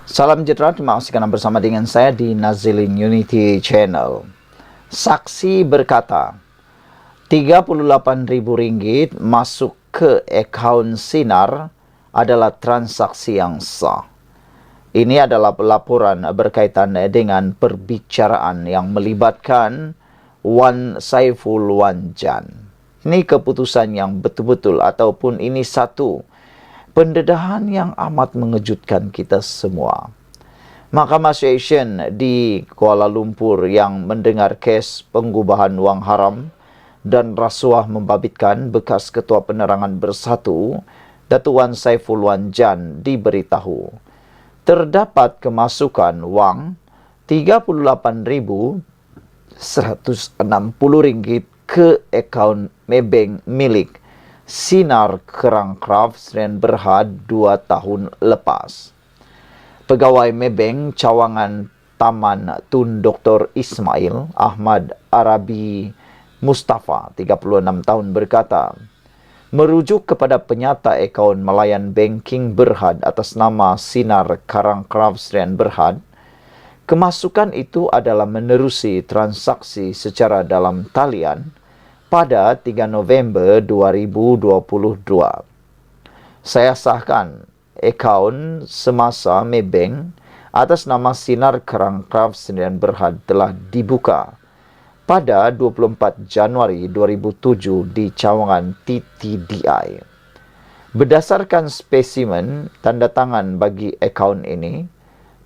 Salam sejahtera, terima kasih karena bersama dengan saya di Nazilin Unity Channel. Saksi berkata, Rp38.000 masuk ke akaun Sinar adalah transaksi yang sah. Ini adalah laporan berkaitan dengan perbicaraan yang melibatkan Wan Saiful Wan Jan. Ini keputusan yang betul-betul ataupun ini satu pendedahan yang amat mengejutkan kita semua. Mahkamah Session di Kuala Lumpur yang mendengar kes pengubahan wang haram dan rasuah membabitkan bekas Ketua Penerangan Bersatu, Datuk Wan Saiful Wan Jan diberitahu terdapat kemasukan wang Rp38.160 ke akaun Maybank milik Sinar Kerang Crafts Sdn Berhad 2 tahun lepas. Pegawai Maybank Cawangan Taman Tun Dr. Ismail Ahmad Arabi Mustafa, 36 tahun berkata, merujuk kepada penyata akaun Melayan Banking Berhad atas nama Sinar Kerang Crafts Sdn Berhad, kemasukan itu adalah menerusi transaksi secara dalam talian pada 3 November 2022. Saya sahkan akaun semasa Maybank atas nama Sinar Kerang Crafts Sdn Berhad telah dibuka pada 24 Januari 2007 di Cawangan TTDI. Berdasarkan spesimen tanda tangan bagi akaun ini,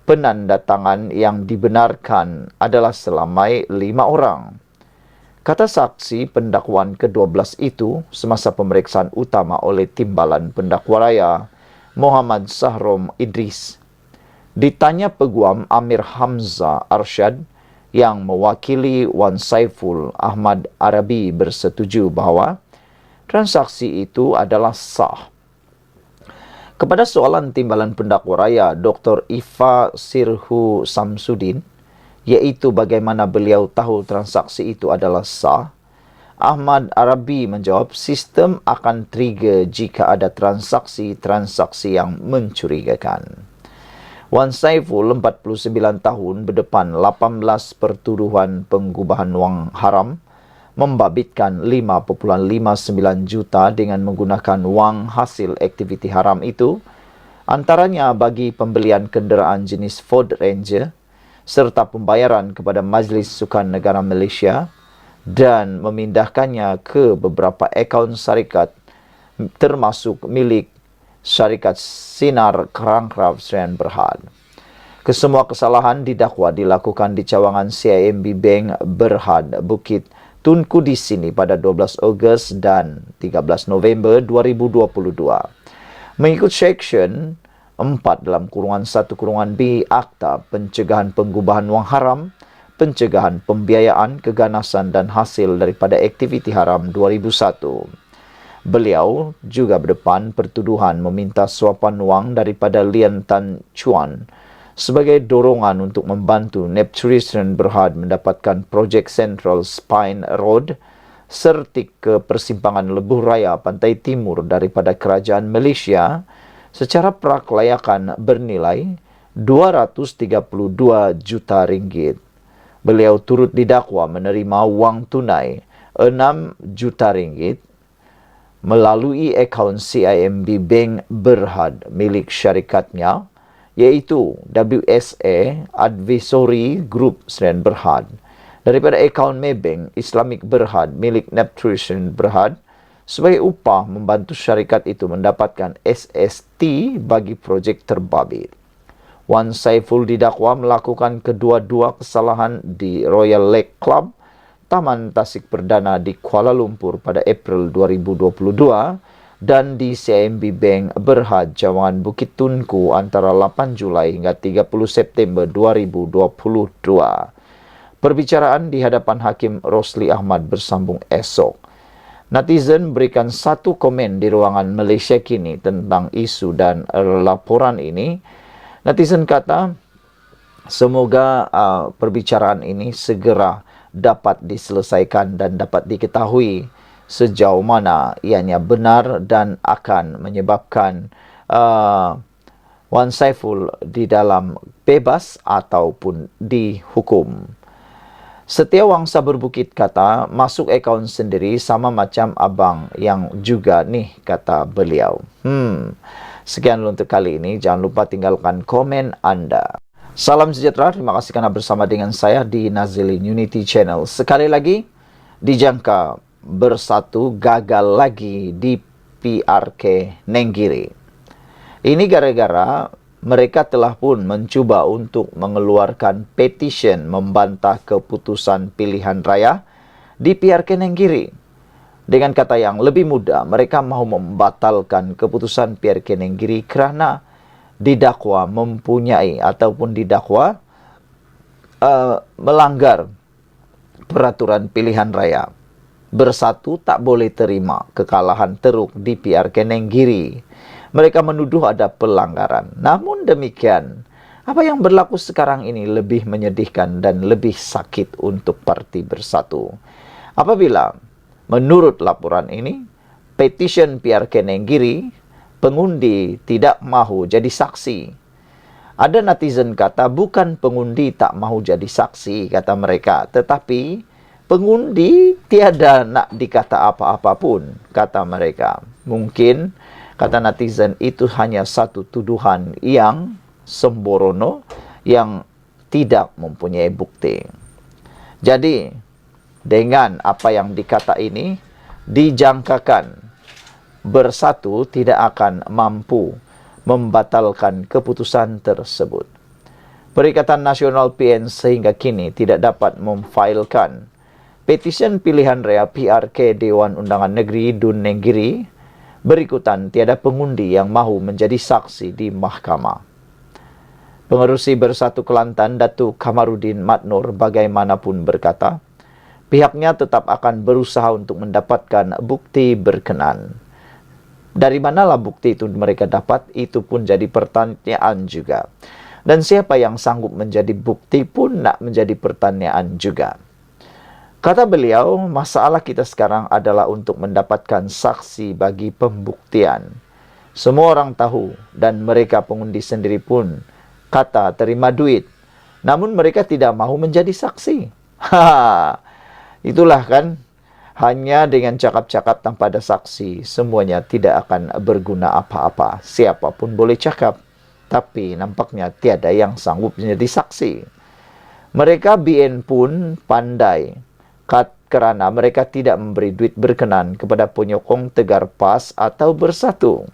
penanda tangan yang dibenarkan adalah selamai 5 orang. Kata saksi pendakwaan ke-12 itu semasa pemeriksaan utama oleh Timbalan Pendakwa Raya Muhammad Sahrom Idris. Ditanya Peguam Amir Hamzah Arsyad yang mewakili Wan Saiful Ahmad Arabi bersetuju bahawa transaksi itu adalah sah. Kepada soalan Timbalan Pendakwa Raya Dr. Ifa Sirhu Samsudin, iaitu bagaimana beliau tahu transaksi itu adalah sah, Ahmad Arabi menjawab sistem akan trigger jika ada transaksi-transaksi yang mencurigakan. Wan Saiful, 49 tahun, berdepan 18 pertuduhan pengubahan wang haram, membabitkan 5.59 juta dengan menggunakan wang hasil aktiviti haram itu, antaranya bagi pembelian kenderaan jenis Ford Ranger, serta pembayaran kepada Majlis Sukan Negara Malaysia dan memindahkannya ke beberapa akaun syarikat termasuk milik syarikat Sinar Kerang Crafts Sdn Berhad. Kesemua kesalahan didakwa dilakukan di Cawangan CIMB Bank Berhad, Bukit Tunku di sini pada 12 Ogos dan 13 November 2022. Mengikut Seksyen 4(1)B Akta Pencegahan Pengubahan Wang Haram, Pencegahan Pembiayaan, Keganasan dan Hasil daripada Aktiviti Haram 2001. Beliau juga berdepan pertuduhan meminta suapan wang daripada Lian Tan Chuan sebagai dorongan untuk membantu Nepturi Sdn Berhad mendapatkan projek Central Spine Road sertik ke persimpangan Lebuh Raya Pantai Timur daripada Kerajaan Malaysia secara praklayakan bernilai RM232 juta. Beliau turut didakwa menerima wang tunai RM6 juta melalui akaun CIMB Bank Berhad milik syarikatnya, iaitu WSA Advisory Group Sdn Berhad, daripada akaun Maybank Islamic Berhad milik Nepturi Sdn Berhad sebagai upah membantu syarikat itu mendapatkan SST bagi projek terbabit. Wan Saiful didakwa melakukan kedua-dua kesalahan di Royal Lake Club, Taman Tasik Perdana di Kuala Lumpur pada April 2022 dan di CIMB Bank Berhad Cawangan Bukit Tunku antara 8 Julai hingga 30 September 2022. Perbicaraan di hadapan Hakim Rosli Ahmad bersambung esok. Netizen berikan satu komen di ruangan Malaysia Kini tentang isu dan laporan ini. Netizen kata, semoga perbicaraan ini segera dapat diselesaikan dan dapat diketahui sejauh mana ianya benar dan akan menyebabkan Wan Saiful di dalam bebas ataupun dihukum. Setia Wangsa Berbukit kata, masuk akaun sendiri sama macam abang yang juga nih, kata beliau. Sekian untuk kali ini. Jangan lupa tinggalkan komen Anda. Salam sejahtera. Terima kasih karena bersama dengan saya di Nazilin Unity Channel. Sekali lagi, dijangka bersatu gagal lagi di PRK Nenggiri. Ini gara-gara mereka telah pun mencuba untuk mengeluarkan petition membantah keputusan pilihan raya di PRK Nenggiri. Dengan kata yang lebih mudah, mereka mahu membatalkan keputusan PRK Nenggiri kerana didakwa mempunyai ataupun didakwa melanggar peraturan pilihan raya. Bersatu tak boleh terima kekalahan teruk di PRK Nenggiri. Mereka menuduh ada pelanggaran. Namun demikian, apa yang berlaku sekarang ini lebih menyedihkan dan lebih sakit untuk Parti Bersatu. Apabila, menurut laporan ini, petition PRK Nenggiri, pengundi tidak mahu jadi saksi. Ada netizen kata, bukan pengundi tak mahu jadi saksi, kata mereka. Tetapi, pengundi tiada nak dikata apa-apa pun, kata mereka. Mungkin, kata netizen, itu hanya satu tuduhan yang sembrono, yang tidak mempunyai bukti. Jadi, dengan apa yang dikata ini, dijangkakan Bersatu tidak akan mampu membatalkan keputusan tersebut. Perikatan Nasional PN sehingga kini tidak dapat memfailkan petisi pilihan raya PRK Dewan Undangan Negeri Dun Nenggiri. Berikutan tiada pengundi yang mahu menjadi saksi di mahkamah. Pengerusi Bersatu Kelantan Datuk Kamarudin Matnur bagaimanapun berkata, pihaknya tetap akan berusaha untuk mendapatkan bukti berkenan. Dari manalah bukti itu mereka dapat, itu pun jadi pertanyaan juga. Dan siapa yang sanggup menjadi bukti pun nak menjadi pertanyaan juga. Kata beliau, masalah kita sekarang adalah untuk mendapatkan saksi bagi pembuktian. Semua orang tahu dan mereka pengundi sendiri pun kata terima duit. Namun mereka tidak mahu menjadi saksi. Itulah kan, hanya dengan cakap-cakap tanpa ada saksi, semuanya tidak akan berguna apa-apa. Siapapun boleh cakap, tapi nampaknya tiada yang sanggup menjadi saksi. Mereka BN pun pandai, kerana mereka tidak memberi duit berkenan kepada penyokong Tegar PAS atau Bersatu.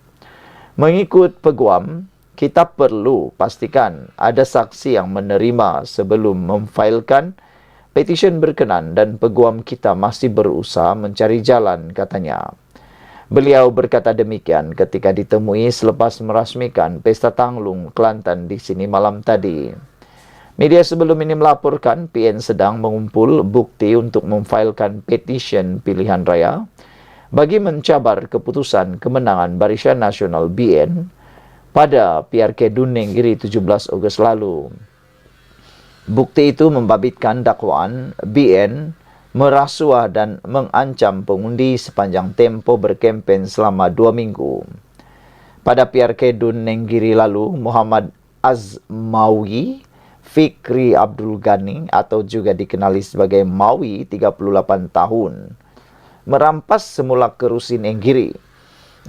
Mengikut peguam, kita perlu pastikan ada saksi yang menerima sebelum memfailkan petition berkenan dan peguam kita masih berusaha mencari jalan, katanya. Beliau berkata demikian ketika ditemui selepas merasmikan Pesta Tanglung Kelantan di sini malam tadi. Media sebelum ini melaporkan PN sedang mengumpul bukti untuk memfailkan petition pilihan raya bagi mencabar keputusan kemenangan Barisan Nasional BN pada PRK Dun Nenggiri 17 Ogos lalu. Bukti itu membabitkan dakwaan BN merasuah dan mengancam pengundi sepanjang tempo berkempen selama 2 minggu. Pada PRK Dun Nenggiri lalu, Muhammad Azmawi Fikri Abdul Ghani atau juga dikenali sebagai Mawi 38 tahun merampas semula kerusi Nenggiri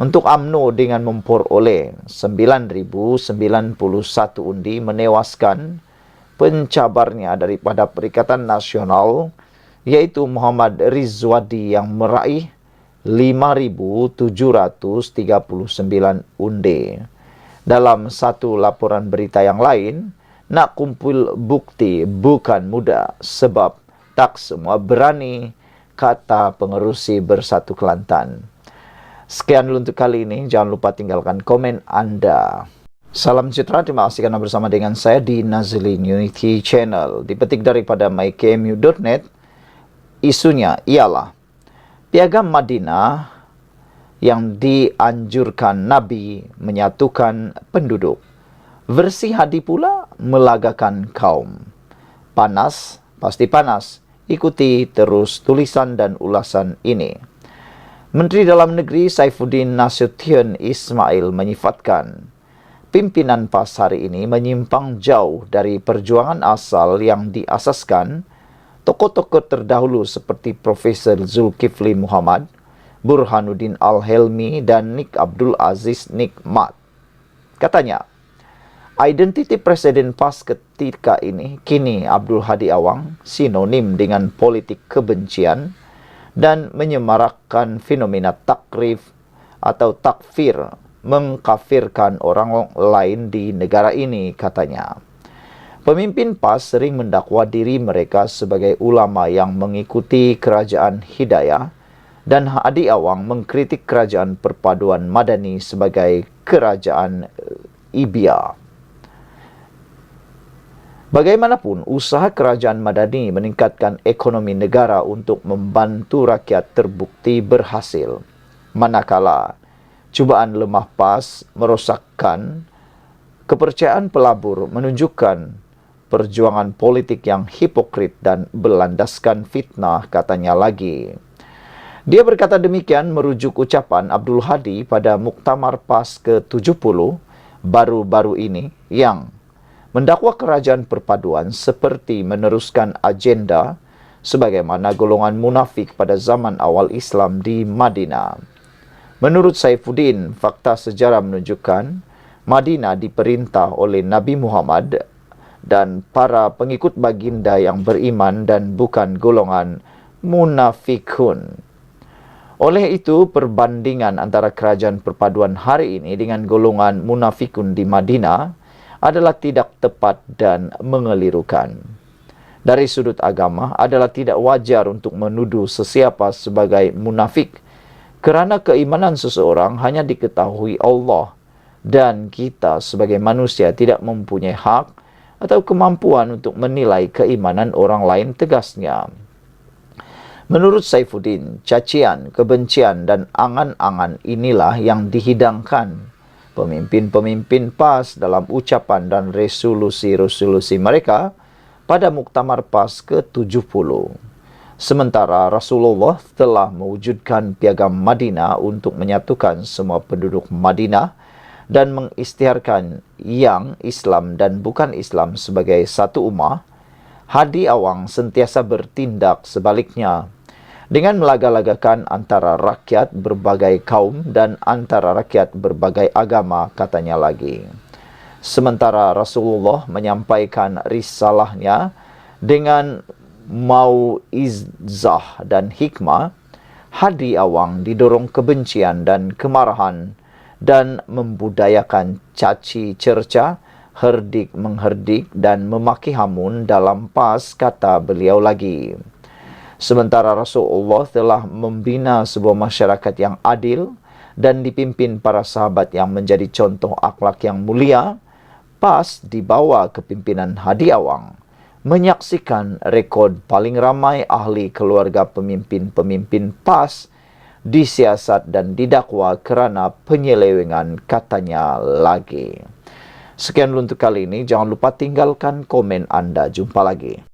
untuk UMNO dengan memperoleh 9,091 undi, menewaskan pencabarnya daripada Perikatan Nasional yaitu Muhammad Rizwadi yang meraih 5,739 undi. Dalam satu laporan berita yang lain, nak kumpul bukti bukan mudah sebab tak semua berani, kata pengerusi Bersatu Kelantan. Sekian dulu untuk kali ini. Jangan lupa tinggalkan komen Anda. Salam sejahtera, terima kasih karena bersama dengan saya di Nazilin Unity Channel. Dipetik daripada mykmu.net, isunya ialah Piagam Madinah yang dianjurkan Nabi menyatukan penduduk. Versi Hadi pula melagakan kaum. Panas, pasti panas. Ikuti terus tulisan dan ulasan ini. Menteri Dalam Negeri Saifuddin Nasution Ismail menyifatkan pimpinan PAS hari ini menyimpang jauh dari perjuangan asal yang diasaskan tokoh-tokoh terdahulu seperti Profesor Zulkifli Muhammad, Burhanuddin Al-Helmi, dan Nik Abdul Aziz Nikmat. Katanya, identiti Presiden PAS ketika ini kini Abdul Hadi Awang sinonim dengan politik kebencian dan menyemarakkan fenomena takrif atau takfir, mengkafirkan orang lain di negara ini, katanya. Pemimpin PAS sering mendakwa diri mereka sebagai ulama yang mengikuti kerajaan Hidayah, dan Hadi Awang mengkritik kerajaan perpaduan Madani sebagai kerajaan Ibia. Bagaimanapun, usaha kerajaan Madani meningkatkan ekonomi negara untuk membantu rakyat terbukti berhasil. Manakala cubaan lemah PAS merosakkan kepercayaan pelabur, menunjukkan perjuangan politik yang hipokrit dan berlandaskan fitnah, katanya lagi. Dia berkata demikian merujuk ucapan Abdul Hadi pada Muktamar PAS ke-70 baru-baru ini yang mendakwa kerajaan perpaduan seperti meneruskan agenda sebagaimana golongan munafik pada zaman awal Islam di Madinah. Menurut Saifuddin, fakta sejarah menunjukkan Madinah diperintah oleh Nabi Muhammad dan para pengikut baginda yang beriman dan bukan golongan munafikun. Oleh itu, perbandingan antara kerajaan perpaduan hari ini dengan golongan munafikun di Madinah adalah tidak tepat dan mengelirukan. Dari sudut agama, adalah tidak wajar untuk menuduh sesiapa sebagai munafik, kerana keimanan seseorang hanya diketahui Allah, dan kita sebagai manusia tidak mempunyai hak atau kemampuan untuk menilai keimanan orang lain, tegasnya. Menurut Saifuddin, cacian, kebencian, dan angan-angan inilah yang dihidangkan pemimpin-pemimpin PAS dalam ucapan dan resolusi-resolusi mereka pada Muktamar PAS ke-70. Sementara Rasulullah telah mewujudkan piagam Madinah untuk menyatukan semua penduduk Madinah dan mengisytiharkan yang Islam dan bukan Islam sebagai satu ummah, Hadi Awang sentiasa bertindak sebaliknya dengan melaga-lagakan antara rakyat berbagai kaum dan antara rakyat berbagai agama, katanya lagi. Sementara Rasulullah menyampaikan risalahnya dengan mau'izah dan hikmah, Hadi Awang didorong kebencian dan kemarahan dan membudayakan caci cerca, herdik mengherdik dan memaki hamun dalam PAS, kata beliau lagi. Sementara Rasulullah telah membina sebuah masyarakat yang adil dan dipimpin para sahabat yang menjadi contoh akhlak yang mulia, PAS di bawah kepimpinan Hadi Awang menyaksikan rekod paling ramai ahli keluarga pemimpin-pemimpin PAS disiasat dan didakwa kerana penyelewengan, katanya lagi. Sekian untuk kali ini. Jangan lupa tinggalkan komen Anda. Jumpa lagi.